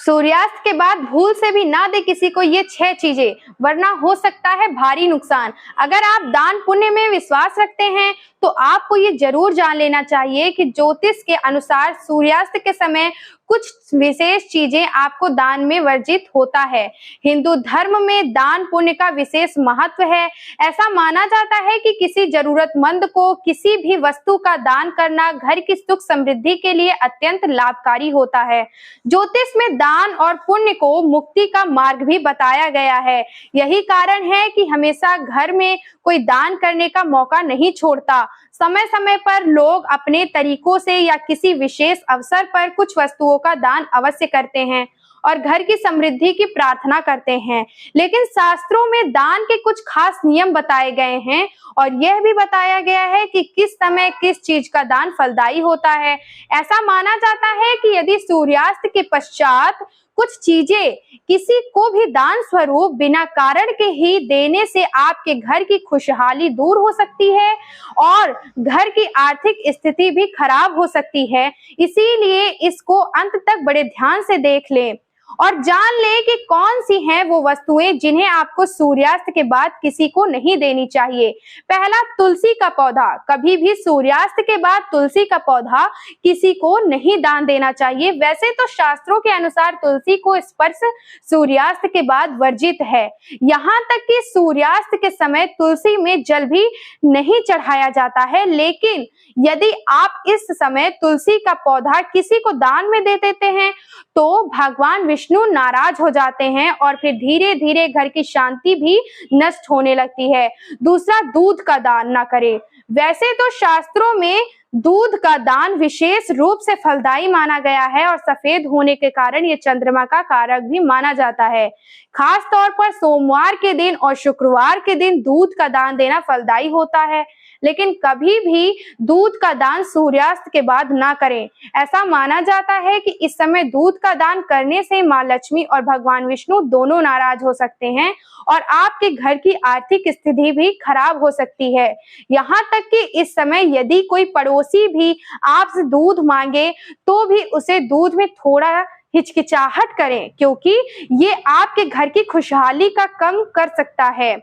सूर्यास्त के बाद भूल से भी ना दे किसी को ये 6 चीजें, वरना हो सकता है भारी नुकसान। अगर आप दान पुण्य में विश्वास रखते हैं तो आपको ये जरूर जान लेना चाहिए कि ज्योतिष के अनुसार सूर्यास्त के समय कुछ विशेष चीजें आपको दान में वर्जित होता है। हिंदू धर्म में दान पुण्य का विशेष महत्व है। ऐसा माना जाता है कि किसी जरूरतमंद को किसी भी वस्तु का दान करना घर की सुख समृद्धि के लिए अत्यंत लाभकारी होता है। ज्योतिष में दान और पुण्य को मुक्ति का मार्ग भी बताया गया है। यही कारण है कि हमेशा घर में कोई दान करने का मौका नहीं छोड़ता। समय समय पर लोग अपने तरीकों से या किसी विशेष अवसर पर कुछ वस्तुओं का दान अवश्य करते हैं और घर की समृद्धि की प्रार्थना करते हैं। लेकिन शास्त्रों में दान के कुछ खास नियम बताए गए हैं और यह भी बताया गया है कि किस समय किस चीज का दान फलदायी होता है। ऐसा माना जाता है कि यदि सूर्यास्त के पश्चात कुछ चीजें किसी को भी दान स्वरूप बिना कारण के ही देने से आपके घर की खुशहाली दूर हो सकती है और घर की आर्थिक स्थिति भी खराब हो सकती है। इसीलिए इसको अंत तक बड़े ध्यान से देख लें और जान लें कि कौन सी हैं वो वस्तुएं जिन्हें आपको सूर्यास्त के बाद किसी को नहीं देनी चाहिए। पहला, तुलसी का पौधा। कभी भी सूर्यास्त के बाद तुलसी का पौधा किसी को नहीं दान देना चाहिए। वैसे तो शास्त्रों के अनुसार तुलसी को स्पर्श सूर्यास्त के बाद वर्जित है। यहाँ तक कि सूर्यास्त के समय तुलसी में जल भी नहीं चढ़ाया जाता है। लेकिन यदि आप इस समय तुलसी का पौधा किसी को दान में दे देते हैं तो भगवान विष्णु नाराज हो जाते हैं और फिर धीरे धीरे घर की शांति भी नष्ट होने लगती है। दूसरा, दूध का दान ना करें। वैसे तो शास्त्रों में दूध का दान विशेष रूप से फलदायी माना गया है और सफेद होने के कारण ये चंद्रमा का कारक भी माना जाता है। खास तौर पर सोमवार के दिन और शुक्रवार के दिन दूध का दान देना फलदायी होता है। लेकिन कभी भी दूध का दान सूर्यास्त के बाद ना करें। ऐसा माना जाता है कि इस समय दूध का दान करने से माँ लक्ष्मी और भगवान विष्णु दोनों नाराज हो सकते हैं और आपके घर की आर्थिक स्थिति भी खराब हो सकती है। यहाँ तक कि इस समय यदि कोई पड़ोसी भी आपसे दूध मांगे तो भी उसे दूध में थोड़ा हिचकिचाहट करें, क्योंकि ये आपके घर की खुशहाली का कम कर सकता है।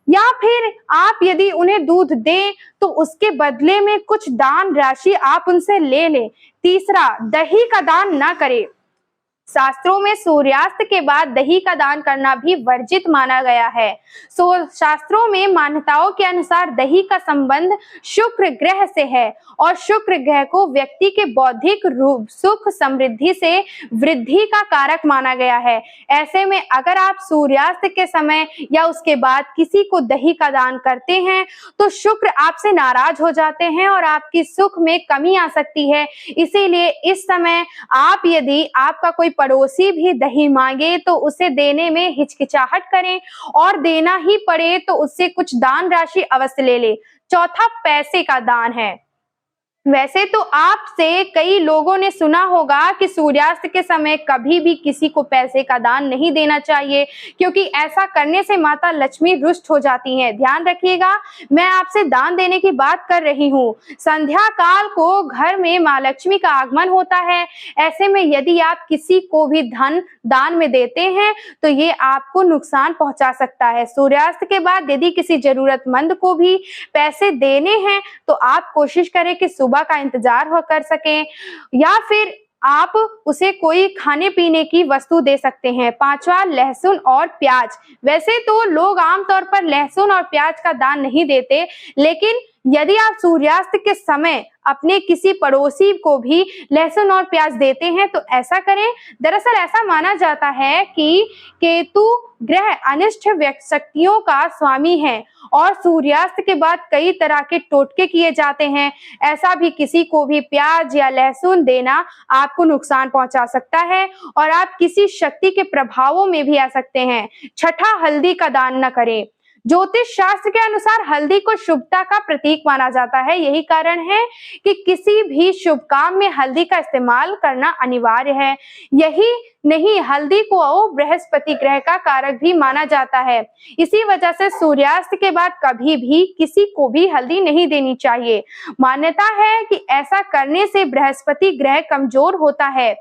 या फिर आप यदि उन्हें दूध दें तो उसके बदले में कुछ दान राशि आप उनसे ले लें। तीसरा, दही का दान ना करें। शास्त्रों में सूर्यास्त के बाद दही का दान करना भी वर्जित माना गया है। शास्त्रों में मान्यताओं के अनुसार दही का संबंध शुक्र ग्रह से है और शुक्र ग्रह को व्यक्ति के बौद्धिक रूप सुख समृद्धि से वृद्धि का कारक माना गया है। ऐसे में अगर आप सूर्यास्त के समय या उसके बाद किसी को दही का दान करते हैं तो शुक्र आपसे नाराज हो जाते हैं और आपकी सुख में कमी आ सकती है। इसीलिए इस समय आप यदि आपका कोई पड़ोसी भी दही मांगे तो उसे देने में हिचकिचाहट करें और देना ही पड़े तो उससे कुछ दान राशि अवश्य ले ले। चौथा, पैसे का दान है। वैसे तो आपसे कई लोगों ने सुना होगा कि सूर्यास्त के समय कभी भी किसी को पैसे का दान नहीं देना चाहिए, क्योंकि ऐसा करने से माता लक्ष्मी रुष्ट हो जाती हैं। ध्यान रखिएगा, मैं आपसे दान देने की बात कर रही हूँ। संध्या काल को घर में माँ लक्ष्मी का आगमन होता है। ऐसे में यदि आप किसी को भी धन दान में देते हैं तो ये आपको नुकसान पहुंचा सकता है। सूर्यास्त के बाद यदि किसी जरूरतमंद को भी पैसे देने हैं तो आप कोशिश करें कि सुबह का इंतजार हो कर सकें या फिर आप उसे कोई खाने पीने की वस्तु दे सकते हैं। पांचवा, लहसुन और प्याज। वैसे तो लोग आमतौर पर लहसुन और प्याज का दान नहीं देते, लेकिन यदि आप सूर्यास्त के समय अपने किसी पड़ोसी को भी लहसुन और प्याज देते हैं तो ऐसा करें। दरअसल ऐसा माना जाता है कि केतु ग्रह अनिष्ट शक्तियों का स्वामी है और सूर्यास्त के बाद कई तरह के टोटके किए जाते हैं। ऐसा भी किसी को भी प्याज या लहसुन देना आपको नुकसान पहुंचा सकता है और आप किसी शक्ति के प्रभावों में भी आ सकते हैं। छठा, हल्दी का दान न करें। ज्योतिष शास्त्र के अनुसार हल्दी को शुभता का प्रतीक माना जाता है। यही कारण है कि किसी भी शुभ काम में हल्दी का इस्तेमाल करना अनिवार्य है। यही नहीं, हल्दी को बृहस्पति ग्रह का कारक भी माना जाता है। इसी वजह से सूर्यास्त के बाद कभी भी किसी को भी हल्दी नहीं देनी चाहिए। मान्यता है कि ऐसा करने से बृहस्पति ग्रह कमजोर होता है।